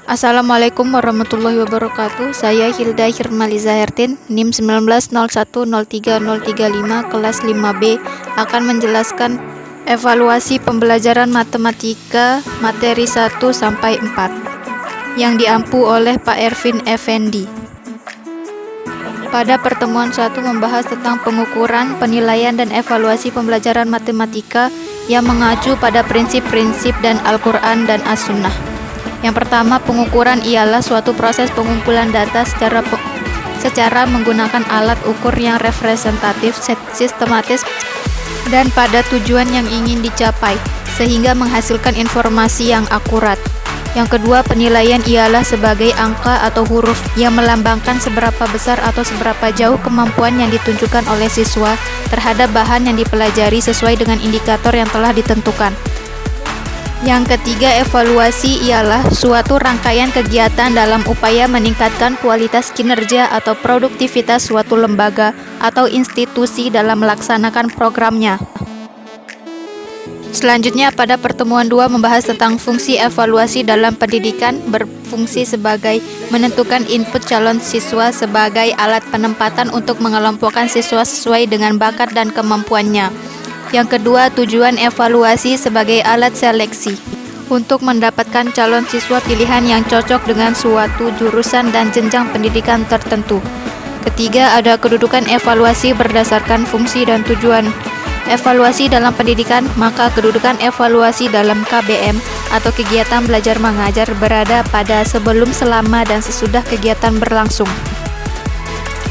Assalamualaikum warahmatullahi wabarakatuh. Saya Hilda Hirmaliza Hertin, NIM 1901030335 kelas 5B akan menjelaskan evaluasi pembelajaran matematika materi 1 sampai 4 yang diampu oleh Pak Ervin Effendi. Pada pertemuan 1 membahas tentang pengukuran, penilaian dan evaluasi pembelajaran matematika yang mengacu pada prinsip-prinsip dan Al-Quran dan As-Sunnah. Yang pertama, pengukuran ialah suatu proses pengumpulan data secara menggunakan alat ukur yang representatif, sistematis, dan pada tujuan yang ingin dicapai, sehingga menghasilkan informasi yang akurat. Yang kedua, penilaian ialah sebagai angka atau huruf yang melambangkan seberapa besar atau seberapa jauh kemampuan yang ditunjukkan oleh siswa terhadap bahan yang dipelajari sesuai dengan indikator yang telah ditentukan. Yang ketiga, evaluasi ialah suatu rangkaian kegiatan dalam upaya meningkatkan kualitas kinerja atau produktivitas suatu lembaga atau institusi dalam melaksanakan programnya. Selanjutnya, pada pertemuan 2 membahas tentang fungsi evaluasi dalam pendidikan, berfungsi sebagai menentukan input calon siswa sebagai alat penempatan untuk mengelompokkan siswa sesuai dengan bakat dan kemampuannya. Yang kedua, tujuan evaluasi sebagai alat seleksi untuk mendapatkan calon siswa pilihan yang cocok dengan suatu jurusan dan jenjang pendidikan tertentu. Ketiga, ada kedudukan evaluasi berdasarkan fungsi dan tujuan evaluasi dalam pendidikan, maka kedudukan evaluasi dalam KBM atau kegiatan belajar mengajar berada pada sebelum, selama, dan sesudah kegiatan berlangsung.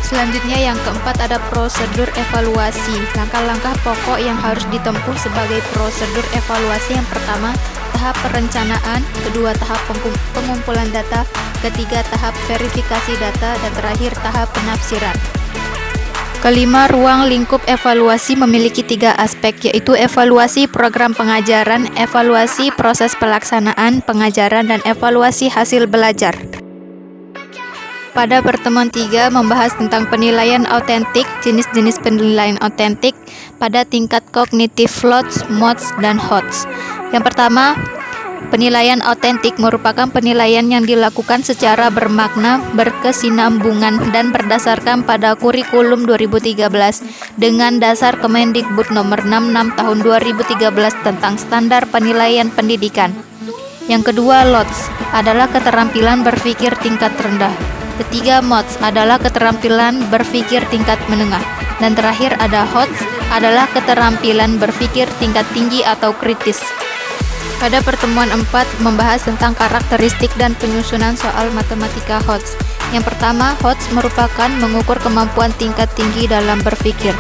Selanjutnya yang keempat ada prosedur evaluasi. Langkah-langkah pokok yang harus ditempuh sebagai prosedur evaluasi. Yang pertama, tahap perencanaan, kedua tahap pengumpulan data, ketiga tahap verifikasi data, dan terakhir tahap penafsiran. Kelima, ruang lingkup evaluasi memiliki 3 aspek, yaitu evaluasi program pengajaran, evaluasi proses pelaksanaan pengajaran, dan evaluasi hasil belajar. Pada pertemuan 3 membahas tentang penilaian autentik, jenis-jenis penilaian autentik pada tingkat kognitif LOTS, MOTS, dan HOTS. Yang pertama, penilaian autentik merupakan penilaian yang dilakukan secara bermakna, berkesinambungan, dan berdasarkan pada kurikulum 2013 dengan dasar Kemendikbud nomor 66 tahun 2013 tentang standar penilaian pendidikan. Yang kedua, LOTS adalah keterampilan berpikir tingkat rendah. Ketiga, MOTS adalah keterampilan berpikir tingkat menengah. Dan terakhir ada HOTS adalah keterampilan berpikir tingkat tinggi atau kritis. Pada pertemuan 4 membahas tentang karakteristik dan penyusunan soal matematika HOTS. Yang pertama, HOTS merupakan mengukur kemampuan tingkat tinggi dalam berpikir.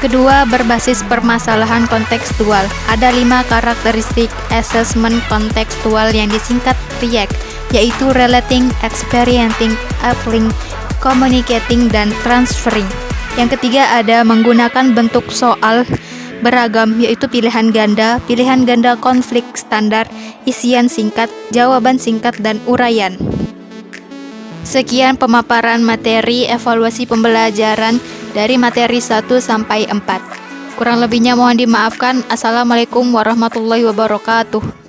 Kedua, berbasis permasalahan kontekstual. Ada 5 karakteristik assessment kontekstual yang disingkat REACT, yaitu relating, experiencing, applying, communicating, dan transferring. Yang ketiga ada menggunakan bentuk soal beragam, yaitu pilihan ganda konflik standar, isian singkat, jawaban singkat, dan uraian. Sekian pemaparan materi evaluasi pembelajaran dari materi 1 sampai 4. Kurang lebihnya mohon dimaafkan. Assalamualaikum warahmatullahi wabarakatuh.